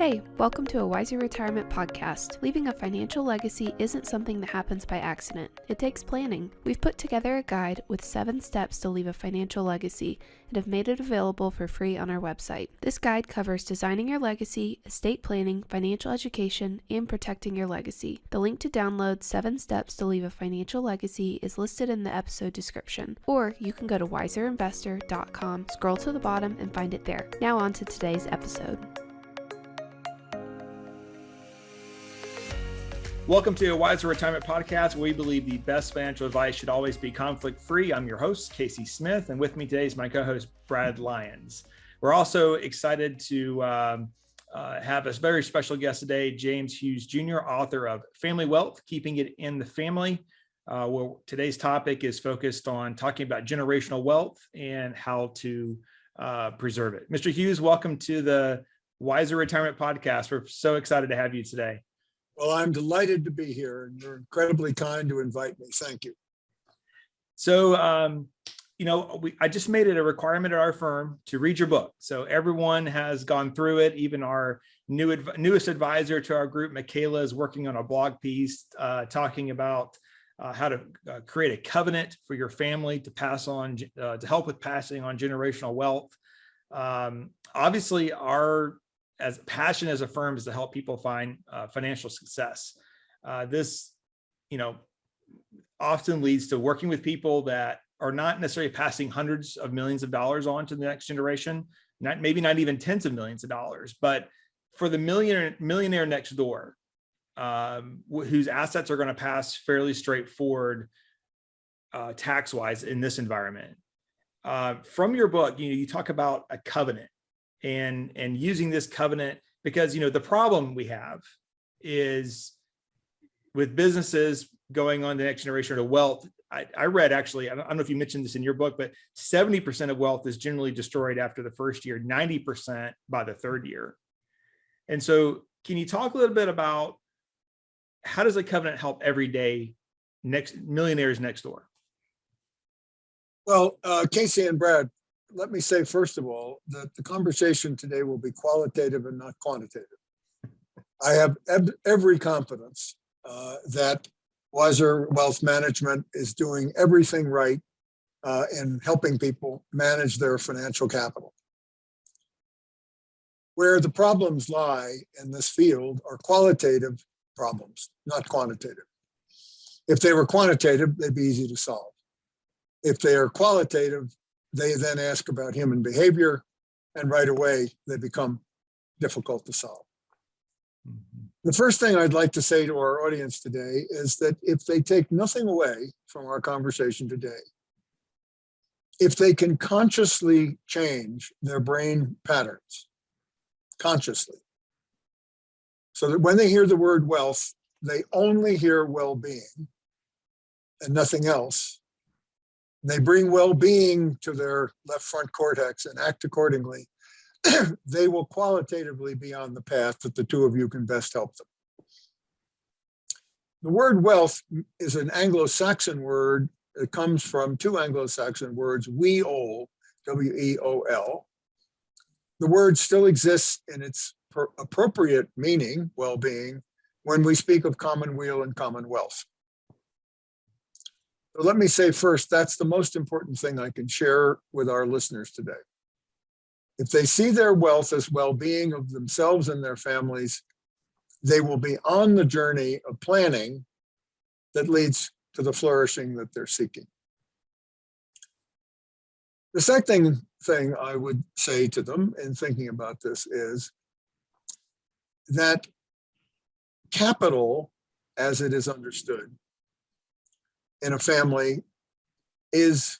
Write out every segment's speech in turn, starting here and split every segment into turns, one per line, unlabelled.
Hey, welcome to a Wiser Retirement podcast. Leaving a financial legacy isn't something that happens by accident. It takes planning. We've put together a guide with 7 steps to leave a financial legacy and have made it available for free on our website. This guide covers designing your legacy, estate planning, financial education, and protecting your legacy. The link to download 7 steps to leave a financial legacy is listed in the episode description, or you can go to wiserinvestor.com, scroll to the bottom, and find it there. Now on to today's episode.
Welcome to a Wiser Retirement Podcast. We believe the best financial advice should always be conflict-free. I'm your host, Casey Smith, and with me today is my co-host, Brad Lyons. We're also excited to have a very special guest today, James Hughes Jr., author of Family Wealth, Keeping It in the Family. Today's topic is focused on talking about generational wealth and how to preserve it. Mr. Hughes, welcome to the Wiser Retirement Podcast. We're so excited to have you today.
Well, I'm delighted to be here, and you're incredibly kind to invite me. Thank you.
So, I just made it a requirement at our firm to read your book. So everyone has gone through it. Even our newest advisor to our group, Michaela, is working on a blog piece talking about how to create a covenant for your family to pass on, to help with passing on generational wealth. Obviously, our passion as a firm is to help people find financial success. This, often leads to working with people that are not necessarily passing hundreds of millions of dollars on to the next generation, maybe not even tens of millions of dollars, but for the millionaire next door, whose assets are going to pass fairly straightforward tax-wise in this environment. From your book, you talk about a covenant. And using this covenant, because, the problem we have is with businesses going on to the next generation of wealth. I read, actually, I don't know if you mentioned this in your book, but 70% of wealth is generally destroyed after the first year, 90% by the third year. And so can you talk a little bit about how does a covenant help everyday millionaires next door?
Well, Casey and Brad, let me say, first of all, that the conversation today will be qualitative and not quantitative. I have every confidence that Wiser Wealth Management is doing everything right in helping people manage their financial capital. Where the problems lie in this field are qualitative problems, not quantitative. If they were quantitative, they'd be easy to solve. If they are qualitative, they then ask about human behavior, and right away they become difficult to solve. Mm-hmm. The first thing I'd like to say to our audience today is that if they take nothing away from our conversation today, if they can consciously change their brain patterns, consciously, so that when they hear the word wealth, they only hear well-being and nothing else, they bring well-being to their left front cortex and act accordingly, they will qualitatively be on the path that the two of you can best help them. The word wealth is an Anglo-Saxon word. It comes from 2 Anglo-Saxon words, weol, W-E-O-L. The word still exists in its appropriate meaning, well-being, when we speak of commonweal and commonwealth. So let me say first, that's the most important thing I can share with our listeners today. If they see their wealth as well-being of themselves and their families, they will be on the journey of planning that leads to the flourishing that they're seeking. The second thing I would say to them in thinking about this is that capital, as it is understood in a family, is,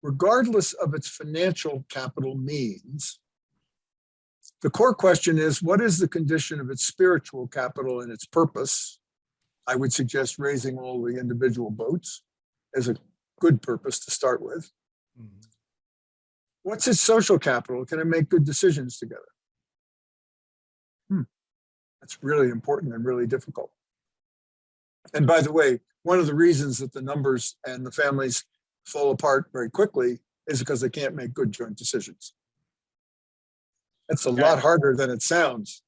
regardless of its financial capital means, the core question is, what is the condition of its spiritual capital and its purpose? I would suggest raising all the individual boats as a good purpose to start with. Mm-hmm. What's its social capital? Can it make good decisions together? That's really important and really difficult. And by the way, one of the reasons that the numbers and the families fall apart very quickly is because they can't make good joint decisions. It's a lot harder than it sounds.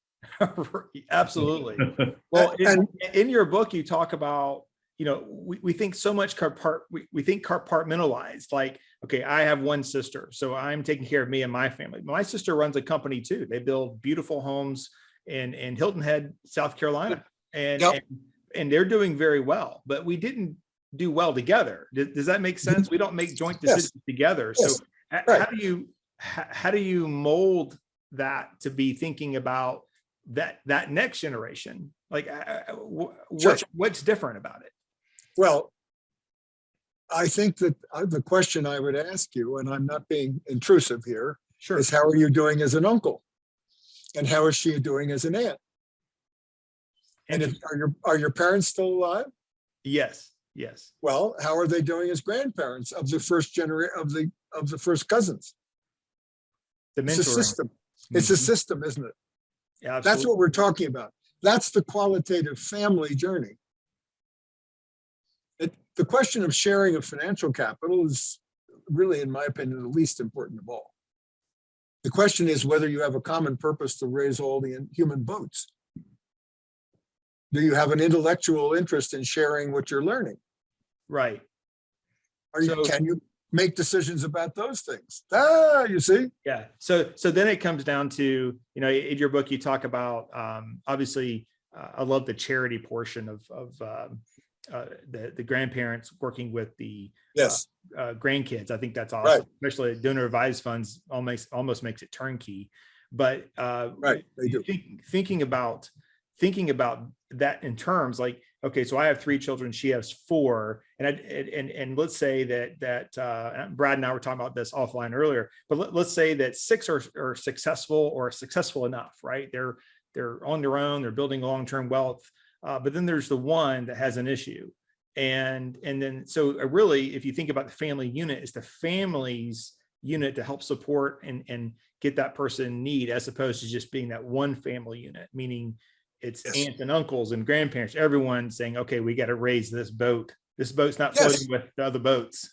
Absolutely. Well,
And
in your book, you talk about, we think so much we think compartmentalized, like, okay, I have one sister, so I'm taking care of me and my family. My sister runs a company too. They build beautiful homes in Hilton Head, South Carolina, and,
Yep.
and they're doing very well, but we didn't do well together. Does that make sense? We don't make joint decisions together.
Yes.
So
Right.
how do you mold that to be thinking about that next generation? Like,
Sure.
what's different about it?
Well, I think that the question I would ask you, and I'm not being intrusive here,
Sure.
is how are you doing as an uncle? And how is she doing as an aunt? And are your parents still alive?
Yes.
Well, how are they doing as grandparents of the first generation of the first cousins?
The
It's a
mentoring.
system. It's a
Mhm.
system, isn't it?
Yeah,
That's what we're talking about. That's the qualitative family journey. The question of sharing of financial capital is really, in my opinion, the least important of all. The question is whether you have a common purpose to raise all the human boats. Do you have an intellectual interest in sharing what you're learning?
Right.
Can you make decisions about those things? You see?
Yeah. So then it comes down to, in your book, you talk about, obviously, I love the charity portion of the grandparents working with the
Yes.
grandkids. I think that's awesome,
Right.
especially donor advised funds almost makes it turnkey. But
Right, they do.
thinking about that in terms like, okay, so I have 3 children, she has 4, and let's say that Brad and I were talking about this offline earlier, but let's say that 6 are successful or successful enough, right? They're on their own, they're building long-term wealth, but then there's the one that has an issue, and then so really, if you think about the family unit, it's the family's unit to help support and get that person in need, as opposed to just being that one family unit, meaning it's
Yes.
aunts and uncles and grandparents, everyone saying, okay, we got to raise this boat. This boat's not
Yes.
floating with the other boats.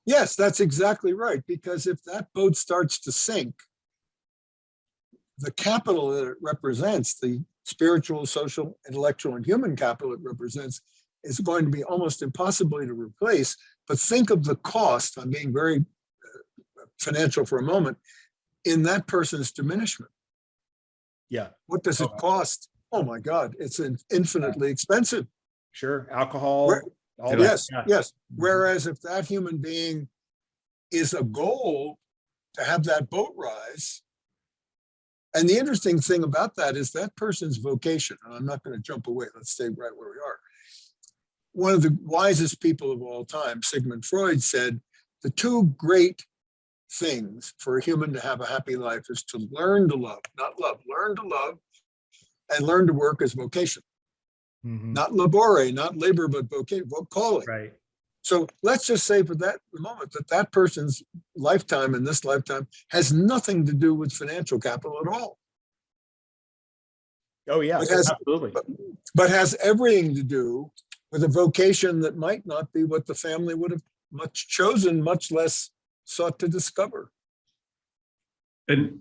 Yes, that's exactly right. Because if that boat starts to sink, the capital that it represents, the spiritual, social, intellectual, and human capital it represents, is going to be almost impossible to replace. But think of the cost, I'm being very financial for a moment, in that person's diminishment.
Yeah.
What does it cost? Oh my God, it's infinitely expensive.
Sure. Alcohol.
Yes.
Mm-hmm.
Whereas if that human being is a goal to have that boat rise, and the interesting thing about that is that person's vocation, and I'm not going to jump away, let's stay right where we are. One of the wisest people of all time, Sigmund Freud, said the 2 great things for a human to have a happy life is to learn to love, not love, learn to love, and learn to work as vocation.
Mm-hmm.
Not labore, not labor, but vocation, calling.
Right.
So let's just say for that moment that person's lifetime in this lifetime has nothing to do with financial capital at all.
Oh yeah, absolutely.
But has everything to do with a vocation that might not be what the family would have much chosen, much less sought to discover.
And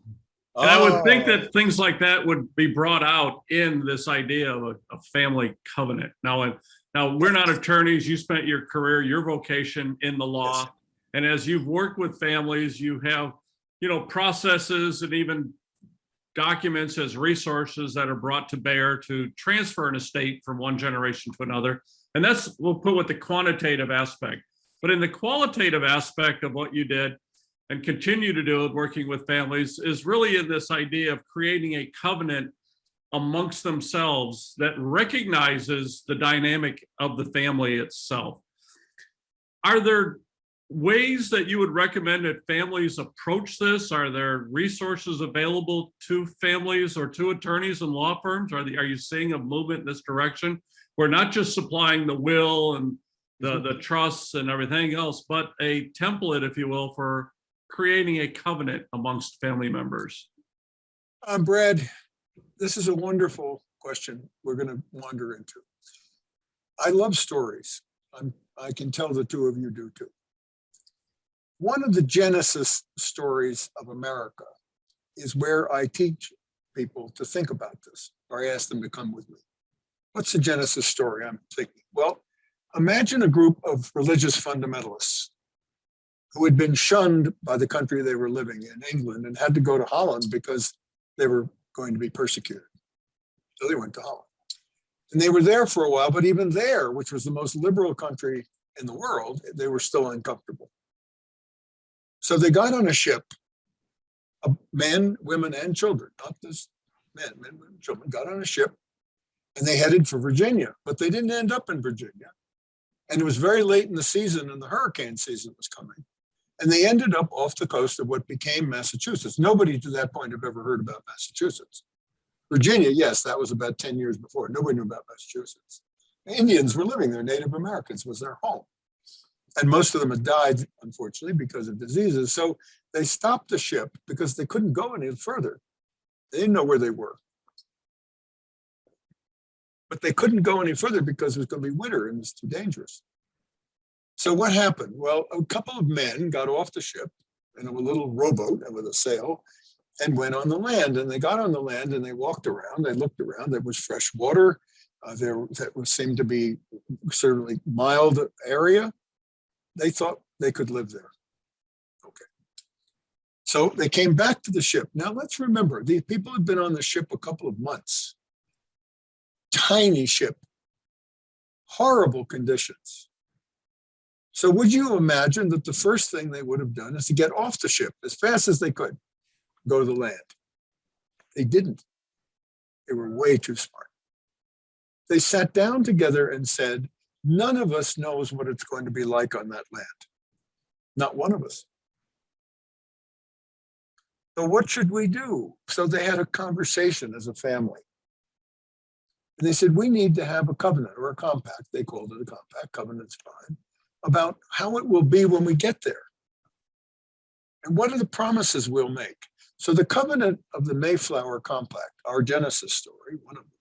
I would think that things like that would be brought out in this idea of a family covenant. Now we're not attorneys. You spent your career, your vocation in the law. Yes. And as you've worked with families, you have, processes and even documents as resources that are brought to bear to transfer an estate from one generation to another. And we'll put with the quantitative aspect. But in the qualitative aspect of what you did and continue to do working with families is really in this idea of creating a covenant amongst themselves that recognizes the dynamic of the family itself. Are there ways that you would recommend that families approach this? Are there resources available to families or to attorneys and law firms? Are you seeing a movement in this direction? We're not just supplying the will and the trusts and everything else, but a template, if you will, for creating a covenant amongst family members.
Brad, this is a wonderful question we're going to wander into. I love stories. I can tell the 2 of you do too. One of the Genesis stories of America is where I teach people to think about this, or I ask them to come with me. What's the Genesis story I'm thinking? Well, imagine a group of religious fundamentalists who had been shunned by the country they were living in, England, and had to go to Holland because they were going to be persecuted. So they went to Holland. And they were there for a while, but even there, which was the most liberal country in the world, they were still uncomfortable. So they got on a ship, men, women, and children, not just men, women, children, got on a ship, and they headed for Virginia, but they didn't end up in Virginia. And it was very late in the season, and the hurricane season was coming. And they ended up off the coast of what became Massachusetts. Nobody to that point had ever heard about Massachusetts. Virginia, yes, that was about 10 years before. Nobody knew about Massachusetts. Indians were living there. Native Americans was their home. And most of them had died, unfortunately, because of diseases. So they stopped the ship because they couldn't go any further. They didn't know where they were. But they couldn't go any further because it was going to be winter and it was too dangerous. So what happened? Well, a couple of men got off the ship in a little rowboat with a sail and went on the land. And they got on the land and they walked around. They looked around. There was fresh water. Seemed to be certainly mild area. They thought they could live there. Okay. So they came back to the ship. Now let's remember, these people had been on the ship a couple of months. Tiny ship, horrible conditions. So would you imagine that the first thing they would have done is to get off the ship as fast as they could, go to the land? They didn't. They were way too smart. They sat down together and said, none of us knows what it's going to be like on that land. Not one of us. So what should we do? So they had a conversation as a family. And they said, we need to have a covenant or a compact. They called it a compact, covenant's fine, about how it will be when we get there. And what are the promises we'll make? So the covenant of the Mayflower Compact, our Genesis story, one of them,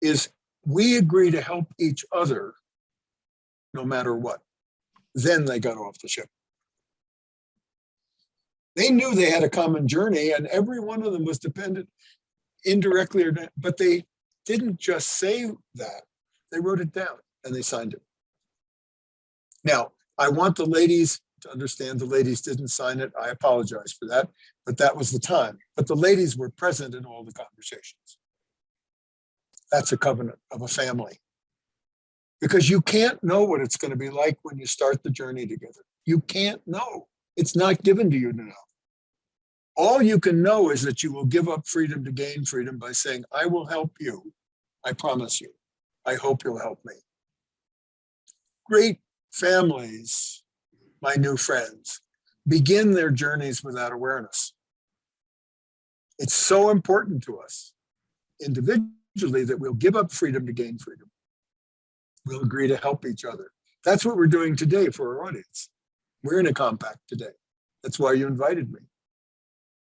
is we agree to help each other no matter what. Then they got off the ship. They knew they had a common journey and every one of them was dependent indirectly or not, but they didn't just say that, they wrote it down and they signed it. Now, I want the ladies to understand the ladies didn't sign it. I apologize for that, but that was the time. But the ladies were present in all the conversations. That's a covenant of a family. Because you can't know what it's going to be like when you start the journey together. You can't know. It's not given to you to know. All you can know is that you will give up freedom to gain freedom by saying, I will help you. I promise you. I hope you'll help me. Great families, my new friends, begin their journeys with that awareness. It's so important to us individually that we'll give up freedom to gain freedom. We'll agree to help each other. That's what we're doing today for our audience. We're in a compact today. That's why you invited me.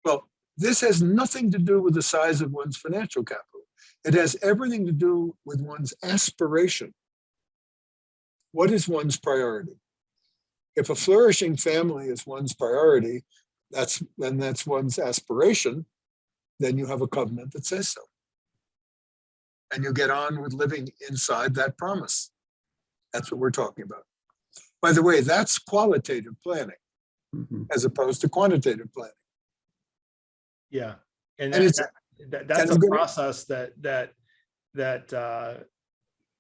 Well, this has nothing to do with the size of one's financial capital. It has everything to do with one's aspiration. What is one's priority? If a flourishing family is one's priority, that's one's aspiration, then you have a covenant that says so. And you get on with living inside that promise. That's what we're talking about. By the way, that's qualitative planning as opposed to quantitative planning.
Yeah, and
it's
that's a process that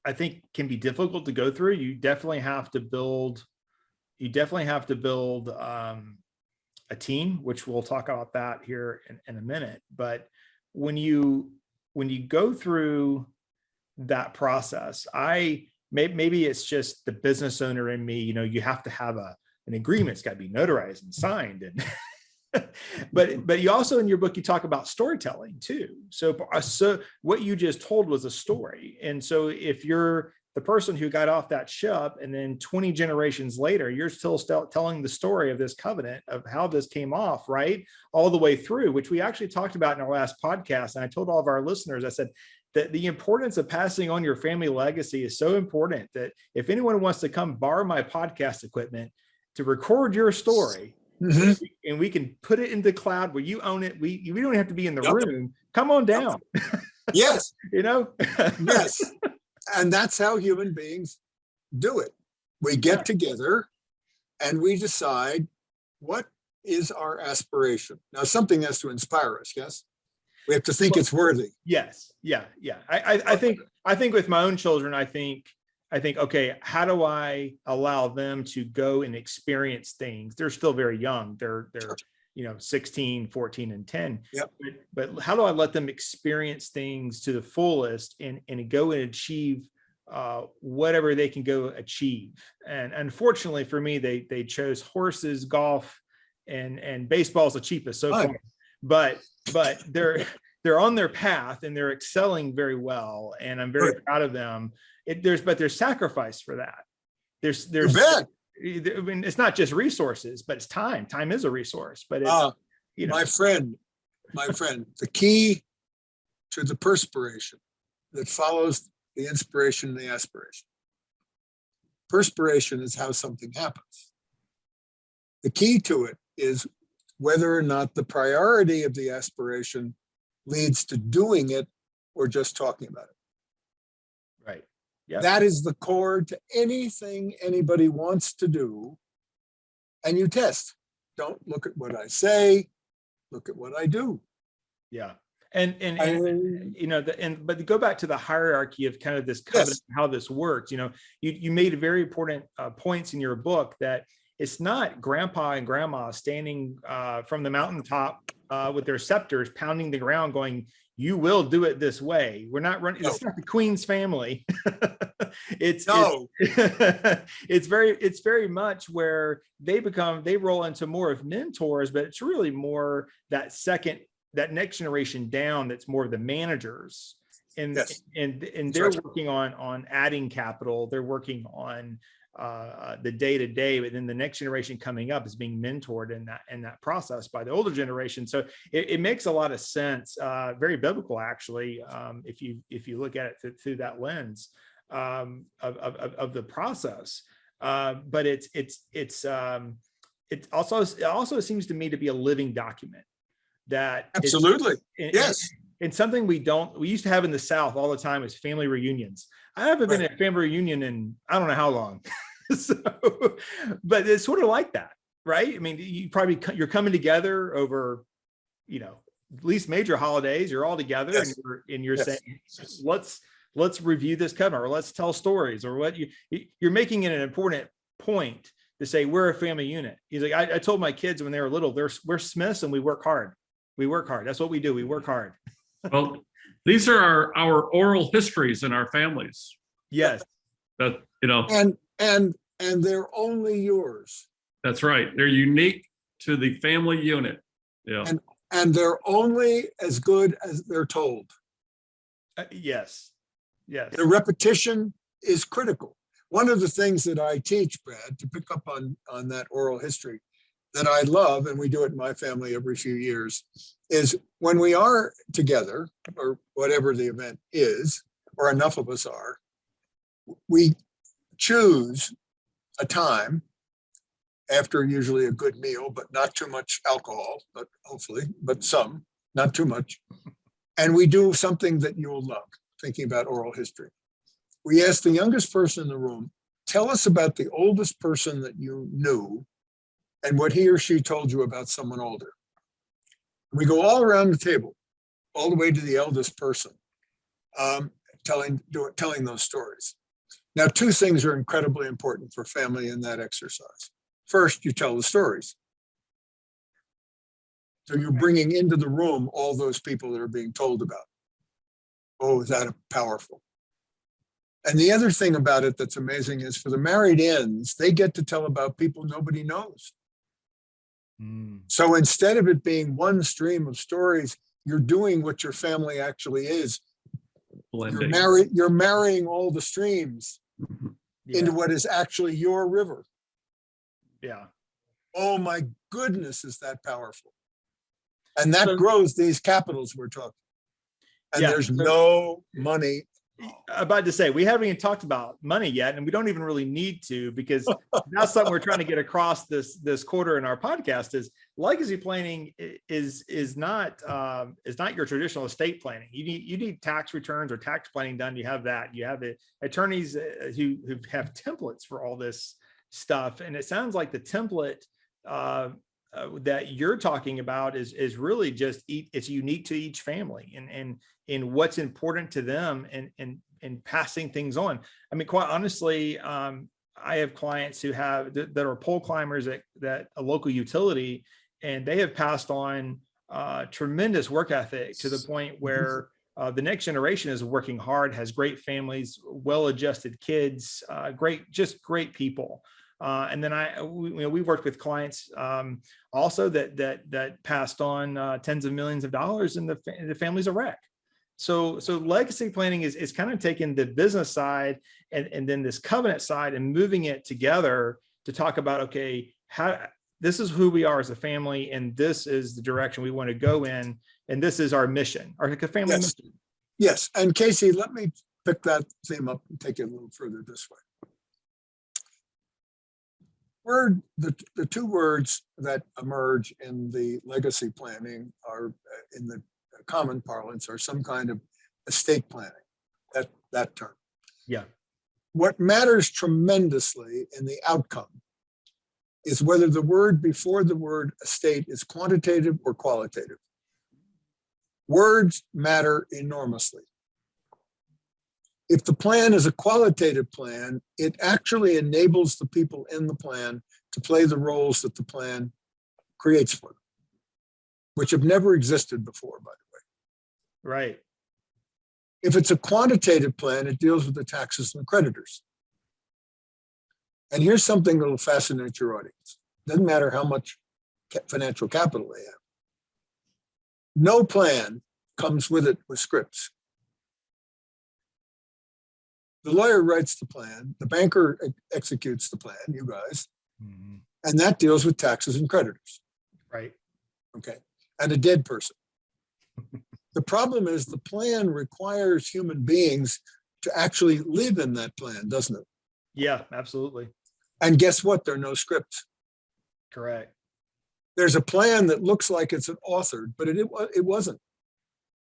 I think can be difficult to go through. You definitely have to build. A team, which we'll talk about that here in a minute. But when you go through that process, maybe it's just the business owner in me. You know, you have to have an agreement. It's got to be notarized and signed, and but you also in your book you talk about storytelling too. So what you just told was a story, and so if you're the person who got off that ship and then 20 generations later, you're still telling the story of this covenant of how this came off, right? All the way through, which we actually talked about in our last podcast. And I told all of our listeners, I said that the importance of passing on your family legacy is so important that if anyone wants to come borrow my podcast equipment to record your story,
Mhm.
and we can put it in the cloud where you own it. We don't have to be in the
Yep.
room. Come on down.
Yes,
You know?
yes. And that's how human beings do it. We get
Yeah.
together and we decide what is our aspiration. Now, something has to inspire us, yes? We have to think it's worthy.
Yes. Yeah. Yeah. I think with my own children, I think, okay, how do I allow them to go and experience things? They're still very young. They're 16, 14, and 10.
Yep.
But how do I let them experience things to the fullest and go and achieve whatever they can go achieve? And unfortunately for me, they chose horses, golf, and baseball is the cheapest so far. But they're on their path and they're excelling very well, and I'm very proud of them. There's sacrifice for that. There's I mean, it's not just resources, but it's time. Time is a resource, but it's
my friend, the key to the perspiration that follows the inspiration and the aspiration. Perspiration is how something happens. The key to it is whether or not the priority of the aspiration leads to doing it or just talking about it.
right. Yeah.
That is the core to anything anybody wants to do. And you test. Don't look at what I say, look at what I do.
Yeah. And but to go back to the hierarchy of kind of this covenant, how this works, you made very important points in your book that it's not grandpa and grandma standing from the mountaintop with their scepters pounding the ground going, you will do it this way. We're not running. It's not the Queen's family. It's very much where they roll into more of mentors, but it's really more that next generation down that's more of the managers, and they're working on adding capital. They're working on the day-to-day, but then the next generation coming up is being mentored in that process by the older generation. So it makes a lot of sense, very biblical actually, if you look at it through that lens of the process. But it also seems to me to be a living document that
absolutely yes.
And something we used to have in the South all the time is family reunions. I haven't been at a family reunion in I don't know how long. But it's sort of like that, right? I mean, you're coming together over, at least major holidays. You're all together, and you're saying, let's review this covenant, or let's tell stories, or what you're making it an important point to say we're a family unit. He's like, I told my kids when they were little, we're Smiths and we work hard. We work hard. That's what we do. We work hard.
Well, these are our oral histories in our families.
Yes.
That,
and they're only yours.
That's right. They're unique to the family unit. Yeah.
And they're only as good as they're told.
Yes.
The repetition is critical. One of the things that I teach, Brad, to pick up on that oral history that I love, and we do it in my family every few years, is when we are together, or whatever the event is, or enough of us are, we choose a time after usually a good meal, but not too much alcohol, but hopefully, but some, not too much. And we do something that you'll love, thinking about oral history. We ask the youngest person in the room, tell us about the oldest person that you knew and what he or she told you about someone older. We go all around the table, all the way to the eldest person, telling those stories. Now, two things are incredibly important for family in that exercise. First, you tell the stories. So you're bringing into the room all those people that are being told about. Oh, is that powerful? And the other thing about it that's amazing is for the married-ins, they get to tell about people nobody knows. So instead of it being one stream of stories, you're doing what your family actually is.
Blending.
You're marrying all the streams into what is actually your river.
Yeah.
Oh my goodness, is that powerful? And that grows these capitals we're talking. And there's no money
About to say, we haven't even talked about money yet, and we don't even really need to, because that's something we're trying to get across this quarter in our podcast. Is legacy planning is not your traditional estate planning. You need tax returns or tax planning done. You have that. You have attorneys who have templates for all this stuff, and it sounds like the template that you're talking about is really just it's unique to each family and in what's important to them and passing things on. I mean, quite honestly, I have clients who have that are pole climbers at a local utility, and they have passed on tremendous work ethic to the point where the next generation is working hard, has great families, well-adjusted kids, great people. And then we worked with clients also that passed on tens of millions of dollars, and the family's a wreck. So legacy planning is kind of taking the business side and then this covenant side and moving it together to talk about, okay, this is who we are as a family, and this is the direction we want to go in, and this is our mission, our family mission.
Yes, and Casey, let me pick that theme up and take it a little further this way. The two words that emerge in the legacy planning are in the common parlance are some kind of estate planning, that term.
Yeah.
What matters tremendously in the outcome is whether the word before the word estate is quantitative or qualitative. Words matter enormously. If the plan is a qualitative plan, it actually enables the people in the plan to play the roles that the plan creates for them, which have never existed before, by the way.
Right.
If it's a quantitative plan, it deals with the taxes and the creditors. And here's something that will fascinate your audience. Doesn't matter how much financial capital they have. No plan comes with scripts. The lawyer writes the plan, the banker executes the plan, you guys, and that deals with taxes and creditors.
Right.
Okay. And a dead person. The problem is the plan requires human beings to actually live in that plan, doesn't it?
Yeah, absolutely.
And guess what? There are no scripts.
Correct.
There's a plan that looks like it's authored, but it wasn't,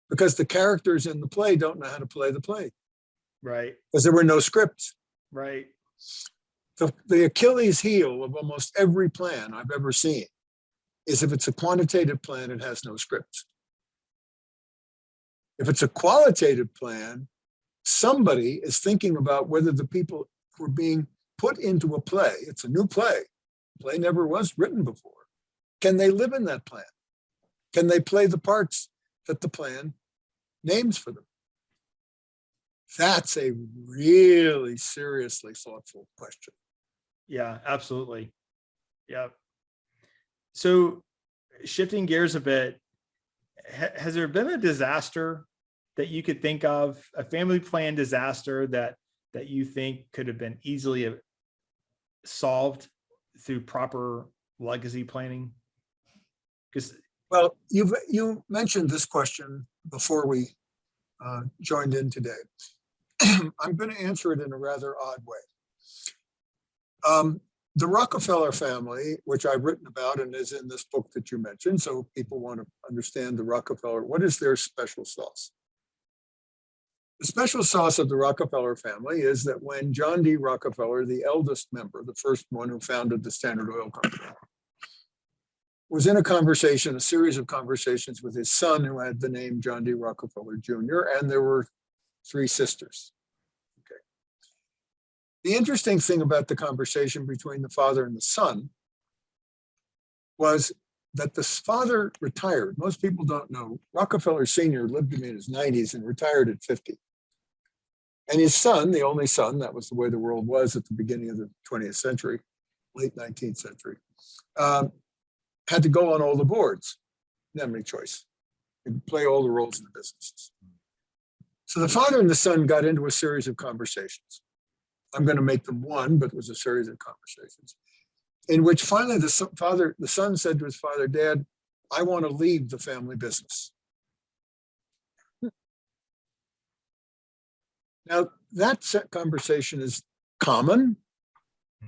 because the characters in the play don't know how to play the play.
Right.
Because there were no scripts.
Right.
The Achilles heel of almost every plan I've ever seen is if it's a quantitative plan, it has no scripts. If it's a qualitative plan, somebody is thinking about whether the people who are being put into a play, it's a new play, the play never was written before. Can they live in that plan? Can they play the parts that the plan names for them? That's a really seriously thoughtful question.
Yeah, absolutely. Yeah. So shifting gears a bit, has there been a disaster that you could think of, a family plan disaster that you think could have been easily solved through proper legacy planning?
Well, you mentioned this question before we joined in today. I'm going to answer it in a rather odd way. The Rockefeller family, which I've written about and is in this book that you mentioned, so people want to understand the Rockefeller, what is their special sauce? The special sauce of the Rockefeller family is that when John D. Rockefeller, the eldest member, the first one who founded the Standard Oil Company, was in a series of conversations with his son, who had the name John D. Rockefeller Jr., and there were 3 sisters. Okay. The interesting thing about the conversation between the father and the son was that the father retired. Most people don't know, Rockefeller Sr. lived in his 90s and retired at 50. And his son, the only son, that was the way the world was at the beginning of the 20th century, late 19th century, had to go on all the boards. Didn't have any choice. He could play all the roles in the businesses. So the father and the son got into a series of conversations. I'm going to make them one, but it was a series of conversations in which finally the son said to his father, "Dad, I want to leave the family business." Now, that conversation is common,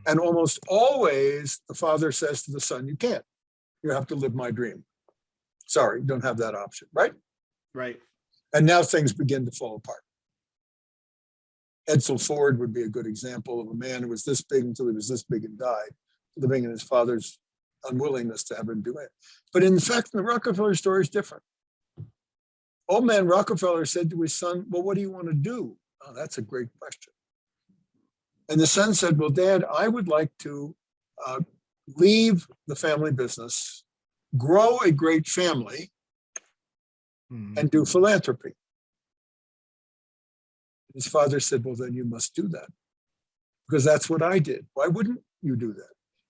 and almost always the father says to the son, you can't. You have to live my dream. Sorry, you don't have that option, right?
Right.
And now things begin to fall apart. Edsel Ford would be a good example of a man who was this big until he was this big and died, living in his father's unwillingness to have him do it. But in fact, the Rockefeller story is different. Old man Rockefeller said to his son, well, what do you want to do? Oh, that's a great question. And the son said, well, Dad, I would like to leave the family business, grow a great family, and do philanthropy. His father said, well, then you must do that, because that's what I did. Why wouldn't you do that?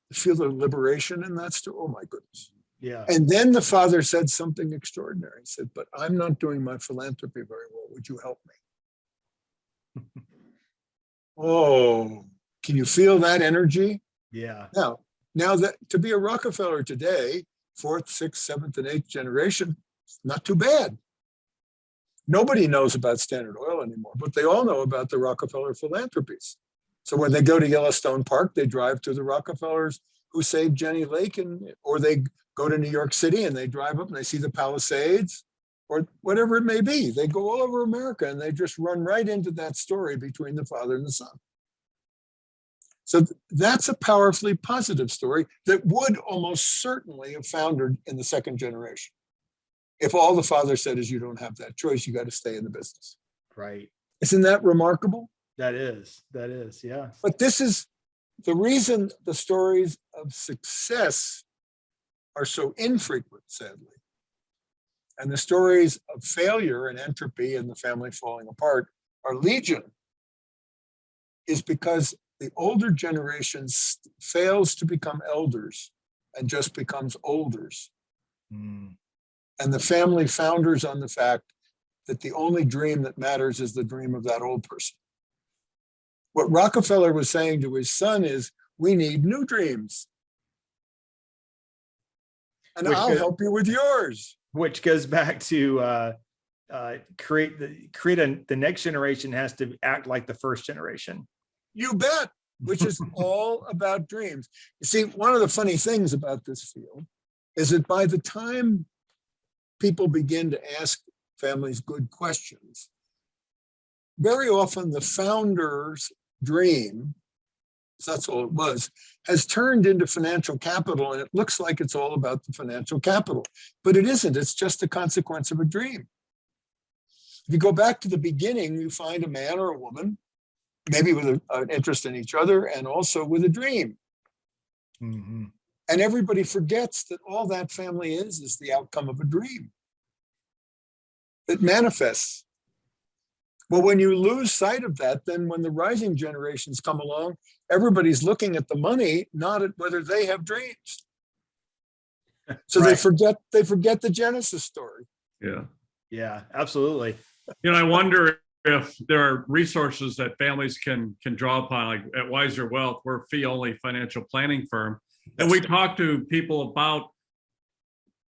You feel the liberation in that story? Oh, my goodness.
Yeah.
And then the father said something extraordinary. He said, but I'm not doing my philanthropy very well. Would you help me? Oh, can you feel that energy?
Yeah.
Now that to be a Rockefeller today, 4th, 6th, 7th, and 8th generation, not too bad. Nobody knows about Standard Oil anymore, but they all know about the Rockefeller philanthropies. So when they go to Yellowstone Park, they drive to the Rockefellers who saved Jenny Lake, or they go to New York City and they drive up and they see the Palisades, or whatever it may be. They go all over America and they just run right into that story between the father and the son. So that's a powerfully positive story that would almost certainly have foundered in the 2nd generation. If all the father said is you don't have that choice, you got to stay in the business.
Right.
Isn't that remarkable?
That is, yeah.
But this is the reason the stories of success are so infrequent, sadly. And the stories of failure and entropy and the family falling apart are legion, is because the older generation fails to become elders and just becomes olders. And the family founders on the fact that the only dream that matters is the dream of that old person. What Rockefeller was saying to his son is, we need new dreams. And I'll help you with yours.
Which goes back to the next generation has to act like the first generation.
You bet, which is all about dreams. You see, one of the funny things about this field is that by the time people begin to ask families good questions, very often the founder's dream, that's all it was, has turned into financial capital, and it looks like it's all about the financial capital. But it isn't. It's just a consequence of a dream. If you go back to the beginning, you find a man or a woman, maybe with an interest in each other and also with a dream.
Mm-hmm.
And everybody forgets that all that family is the outcome of a dream that manifests. Well, when you lose sight of that, then when the rising generations come along, everybody's looking at the money, not at whether they have dreams. So
Right.
they forget the Genesis story.
Yeah, absolutely.
I wonder if there are resources that families can draw upon. Like at Wiser Wealth, we're a fee-only financial planning firm, and we talk to people about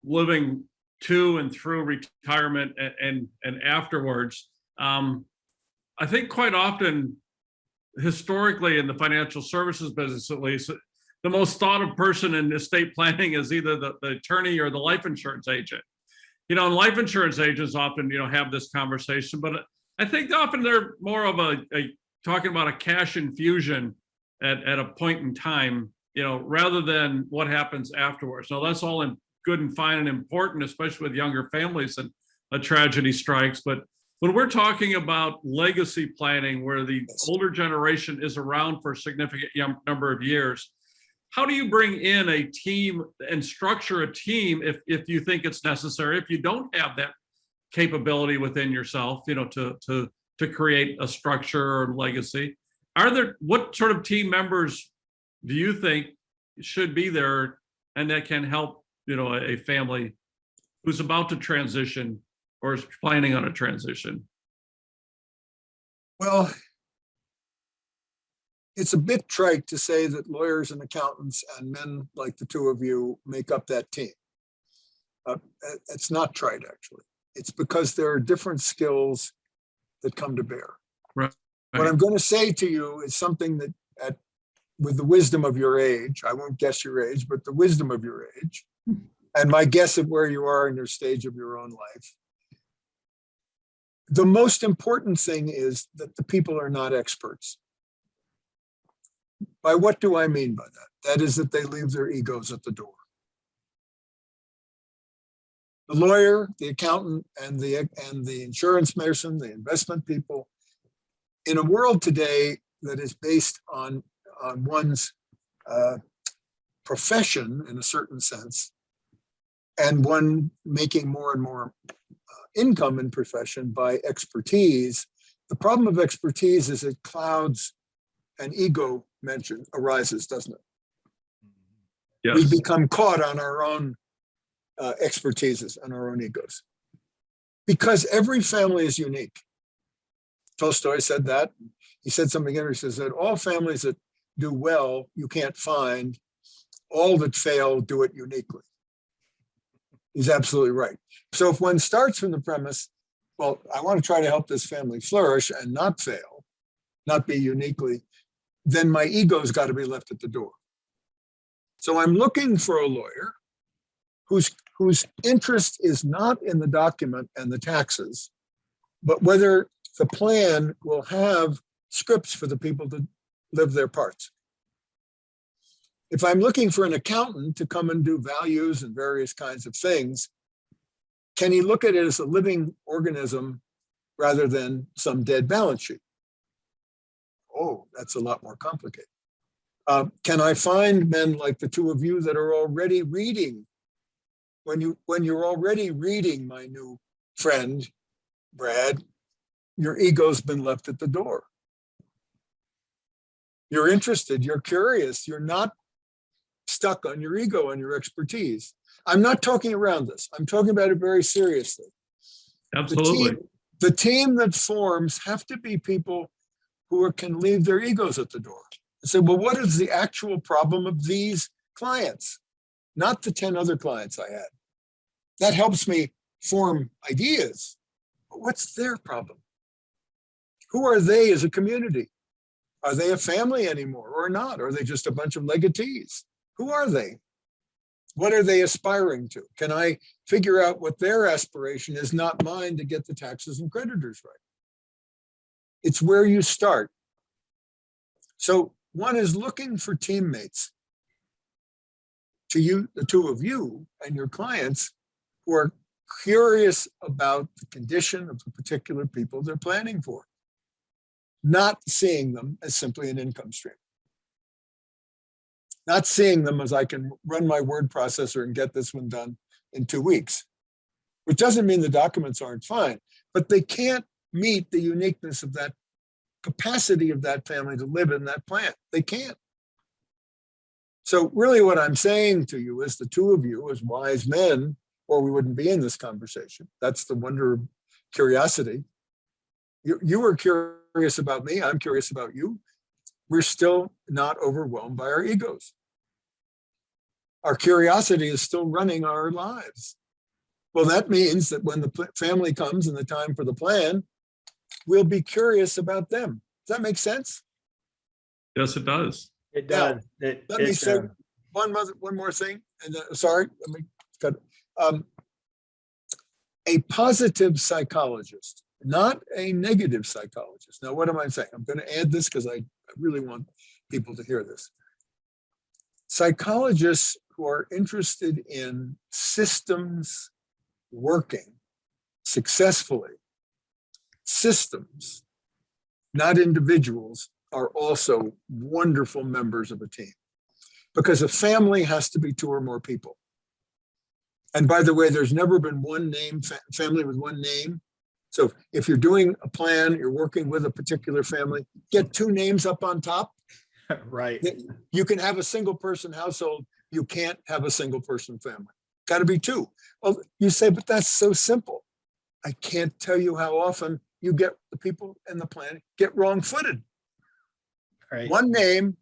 living to and through retirement and afterwards. I think quite often, historically in the financial services business at least, the most thought of person in estate planning is either the attorney or the life insurance agent. And life insurance agents often, have this conversation, but I think often they're more of a talking about a cash infusion at a point in time, rather than what happens afterwards. Now that's all good and fine and important, especially with younger families and a tragedy strikes. But when we're talking about legacy planning, where the older generation is around for a significant number of years, how do you bring in a team and structure a team if you think it's necessary, if you don't have that capability within yourself, to create a structure or legacy? What sort of team members do you think should be there and that can help, a family who's about to transition or is planning on a transition?
Well, it's a bit trite to say that lawyers and accountants and men like the two of you make up that team. It's not trite, actually. It's because there are different skills that come to bear.
Right.
What I'm going to say to you is something that with the wisdom of your age, I won't guess your age, but the wisdom of your age, and my guess of where you are in your stage of your own life. The most important thing is that the people are not experts. By what do I mean by that? That is that they leave their egos at the door. The lawyer, the accountant, and the insurance person, the investment people, in a world today that is based on one's profession in a certain sense, and one making more and more income in profession by expertise, the problem of expertise is it clouds an ego mention arises, doesn't it?
Yes.
We become caught on our own expertises and our own egos. Because every family is unique. Tolstoy said that. He said something interesting. He said, all families that do well, you can't find. All that fail, do it uniquely. He's absolutely right. So if one starts from the premise, well, I want to try to help this family flourish and not fail, not be uniquely, then my ego's got to be left at the door. So I'm looking for a lawyer whose interest is not in the document and the taxes, but whether the plan will have scripts for the people to live their parts. If I'm looking for an accountant to come and do values and various kinds of things, can he look at it as a living organism rather than some dead balance sheet? Oh, that's a lot more complicated. Can I find men like the two of you that are already reading? When you're already reading, my new friend, Brad, your ego's been left at the door. You're interested, you're curious, you're not stuck on your ego and your expertise. I'm not talking around this. I'm talking about it very seriously.
Absolutely.
The team that forms have to be people who can leave their egos at the door and say, well, what is the actual problem of these clients? Not the 10 other clients I had. That helps me form ideas. But what's their problem? Who are they as a community? Are they a family anymore or not? Are they just a bunch of legatees? Who are they? What are they aspiring to? Can I figure out what their aspiration is, not mine, to get the taxes and creditors right? It's where you start. So one is looking for teammates, to you, the two of you and your clients, who are curious about the condition of the particular people they're planning for, not seeing them as simply an income stream. Not seeing them as I can run my word processor and get this one done in 2 weeks, which doesn't mean the documents aren't fine, but they can't meet the uniqueness of that capacity of that family to live in that plant. They can't. So really what I'm saying to you is the two of you as wise men, or we wouldn't be in this conversation. That's the wonder of curiosity. You were curious about me. I'm curious about you. We're still not overwhelmed by our egos. Our curiosity is still running our lives. Well, that means that when the family comes and the time for the plan, we'll be curious about them. Does that make sense?
Yes, it does.
It does.
Let me say one more thing. And sorry, let me cut. A positive psychologist, not a negative psychologist. Now, what am I saying? I'm going to add this because I really want people to hear this. Psychologists who are interested in systems working successfully, systems, not individuals, are also wonderful members of a team. Because a family has to be 2 or more people. And by the way, there's never been one name, family with one name. So if you're doing a plan, you're working with a particular family, get 2 names up on top.
Right.
You can have a single person household. You can't have a single person family. Got to be 2. Well, you say, but that's so simple. I can't tell you how often you get the people in the plan get wrong-footed.
Right.
One name,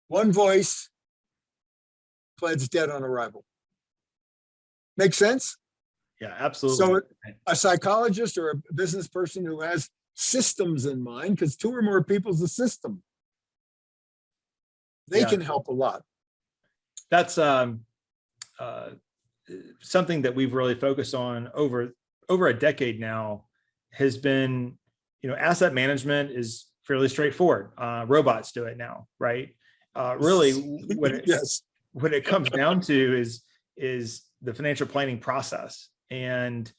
one voice, plan's dead on arrival. Make sense?
Yeah, absolutely.
So a psychologist or a business person who has systems in mind, because 2 or more people is a system. They
Yeah.
can help a lot.
That's something that we've really focused on over a decade now, has been, asset management is fairly straightforward. Robots do it now, right? Really,
Yes.
what it comes down to is the financial planning process. And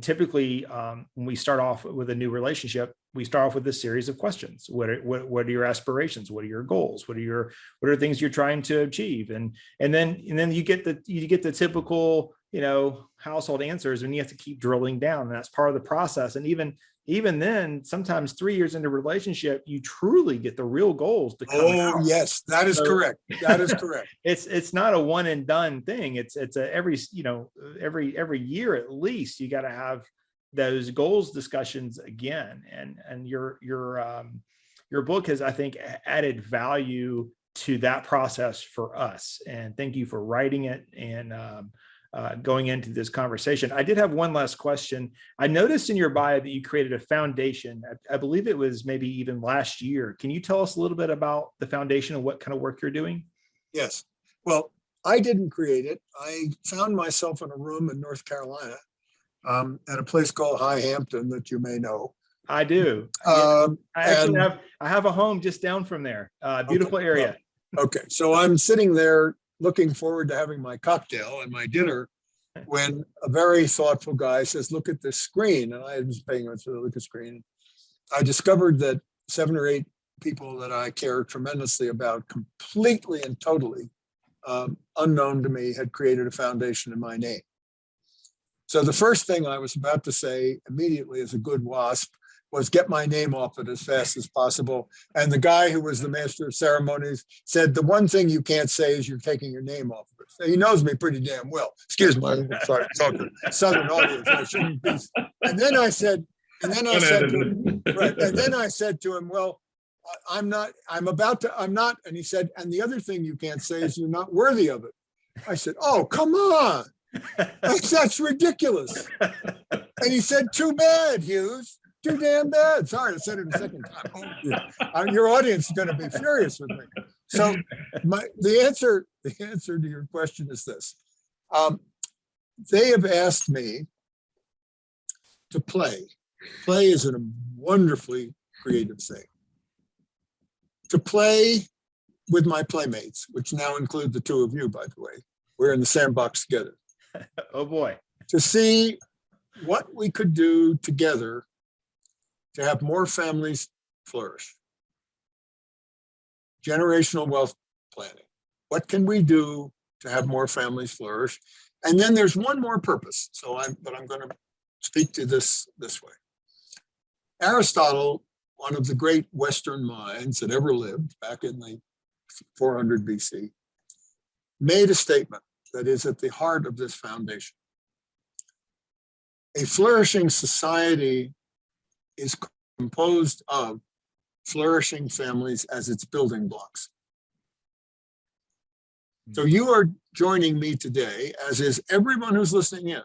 typically, when we start off with a new relationship, we start off with this series of questions. What are your aspirations? What are your goals? What are things you're trying to achieve? And then you get the typical, household answers, and you have to keep drilling down. And that's part of the process. And even then, sometimes 3 years into a relationship, you truly get the real goals to come out.
Yes, that is correct. That is correct.
It's not a one and done thing. It's a every year at least, you got to have those goals discussions again. And your book has, I think, added value to that process for us. And thank you for writing it and going into this conversation. I did have one last question. I noticed in your bio that you created a foundation. I believe it was maybe even last year. Can you tell us a little bit about the foundation and what kind of work you're doing?
Yes. Well, I didn't create it. I found myself in a room in North Carolina at a place called High Hampton that you may know.
I do. I have a home just down from there. Beautiful area.
Okay. So I'm sitting there looking forward to having my cocktail and my dinner when a very thoughtful guy says, look at this screen. And I was paying attention to look at the screen. I discovered that 7 or 8 people that I care tremendously about, completely and totally unknown to me, had created a foundation in my name. So the first thing I was about to say immediately as a good WASP was get my name off it as fast as possible. And the guy who was the master of ceremonies said, the one thing you can't say is you're taking your name off of it. So he knows me pretty damn well. Excuse me, I'm sorry, talking Southern audience. I shouldn't be. And then I said to him, well, I'm not. And he said, and the other thing you can't say is you're not worthy of it. I said, oh, come on. That's ridiculous. And he said, too bad, Hughes. Too damn bad. Sorry, I said it a second time. Your audience is going to be furious with me. So the answer to your question is this. They have asked me to play. Play is a wonderfully creative thing. To play with my playmates, which now include the 2 of you, by the way. We're in the sandbox together.
Oh boy.
To see what we could do together to have more families flourish. Generational wealth planning. What can we do to have more families flourish? And then there's one more purpose. But I'm going to speak to this way. Aristotle, one of the great Western minds that ever lived back in the 400 BC, made a statement that is at the heart of this foundation. A flourishing society is composed of flourishing families as its building blocks. So you are joining me today, as is everyone who's listening in,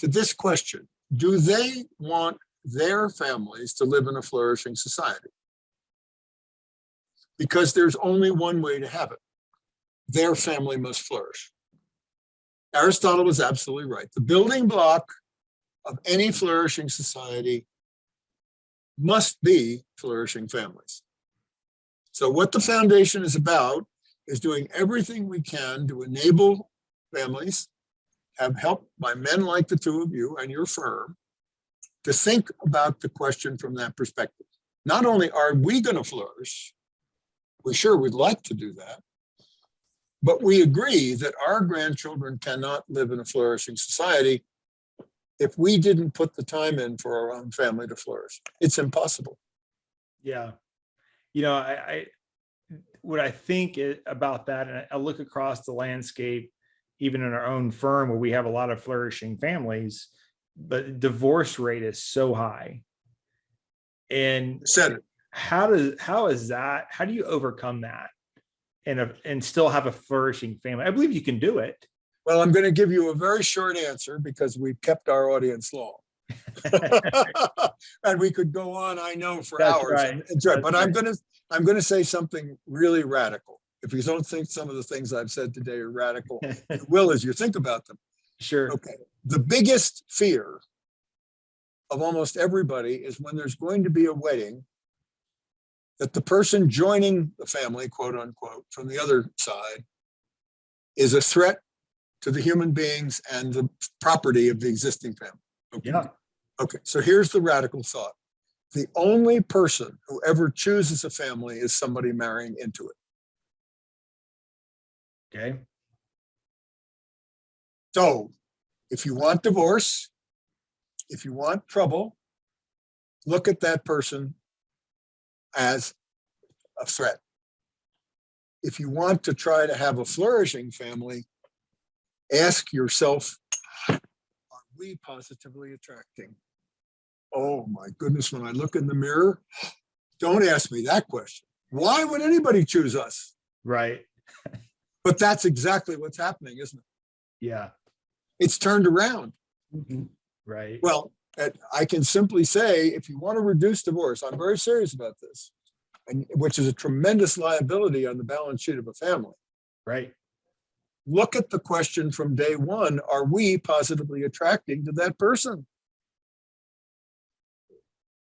to this question. Do they want their families to live in a flourishing society? Because there's only one way to have it. Their family must flourish. Aristotle was absolutely right. The building block of any flourishing society must be flourishing families. So what the foundation is about is doing everything we can to enable families, have help by men like the 2 of you and your firm, to think about the question from that perspective. Not only are we going to flourish, we sure would like to do that, but we agree that our grandchildren cannot live in a flourishing society if we didn't put the time in for our own family to flourish. It's impossible.
Yeah. What I think about that, and I look across the landscape, even in our own firm where we have a lot of flourishing families, but divorce rate is so high. And how do you overcome that and still have a flourishing family? I believe you can do it.
Well, I'm going to give you a very short answer because we've kept our audience long. And we could go on, I know, for
That's
hours.
right.
And enjoy.
That's
But
right.
I'm gonna say something really radical. If you don't think some of the things I've said today are radical, you will as you think about them.
Sure.
Okay. The biggest fear of almost everybody is when there's going to be a wedding, that the person joining the family, quote unquote, from the other side is a threat to the human beings and the property of the existing family. Okay.
Yeah.
Okay. So here's the radical thought. The only person who ever chooses a family is somebody marrying into it.
Okay.
So if you want divorce, if you want trouble, look at that person as a threat. If you want to try to have a flourishing family, ask yourself, are we positively attracting? Oh my goodness, when I look in the mirror, don't ask me that question. Why would anybody choose us?
Right.
But that's exactly what's happening, isn't it?
Yeah.
It's turned around.
Right.
Well, I can simply say, if you want to reduce divorce, I'm very serious about this, and which is a tremendous liability on the balance sheet of a family.
Right.
Look at the question from day one. Are we positively attracting to that person?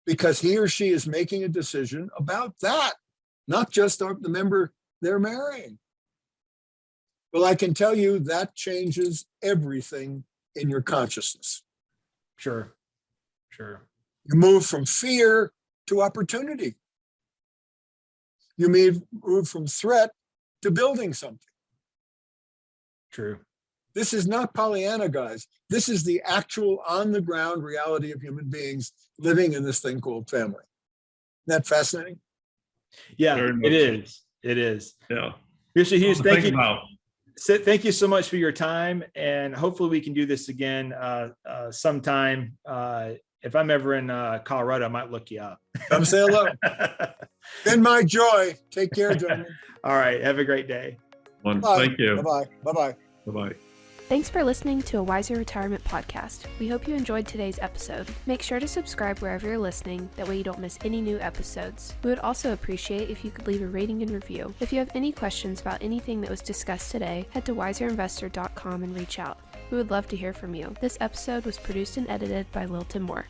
Because he or she is making a decision about that, not just the member they're marrying. Well, I can tell you that changes everything in your consciousness.
Sure. Sure.
You move from fear to opportunity. You move from threat to building something.
True.
This is not Pollyanna, guys. This is the actual on-the-ground reality of human beings living in this thing called family. Isn't that fascinating?
Yeah,
Very much
it
so.
is. It is.
Yeah.
Mr. Hughes,
Something to
thank
think
you.
about.
Thank you so much for your time, and hopefully we can do this again sometime. If I'm ever in Colorado, I might look you up.
Come say hello. Been my joy. Take care, gentlemen.
All right. Have a great day.
One,
Bye.
thank you.
Bye-bye. Bye-bye.
Bye-bye.
Thanks for listening to a Wiser Retirement podcast. We hope you enjoyed today's episode. Make sure to subscribe wherever you're listening, that way you don't miss any new episodes. We would also appreciate if you could leave a rating and review. If you have any questions about anything that was discussed today, head to wiserinvestor.com and reach out. We would love to hear from you. This episode was produced and edited by Lilton Moore.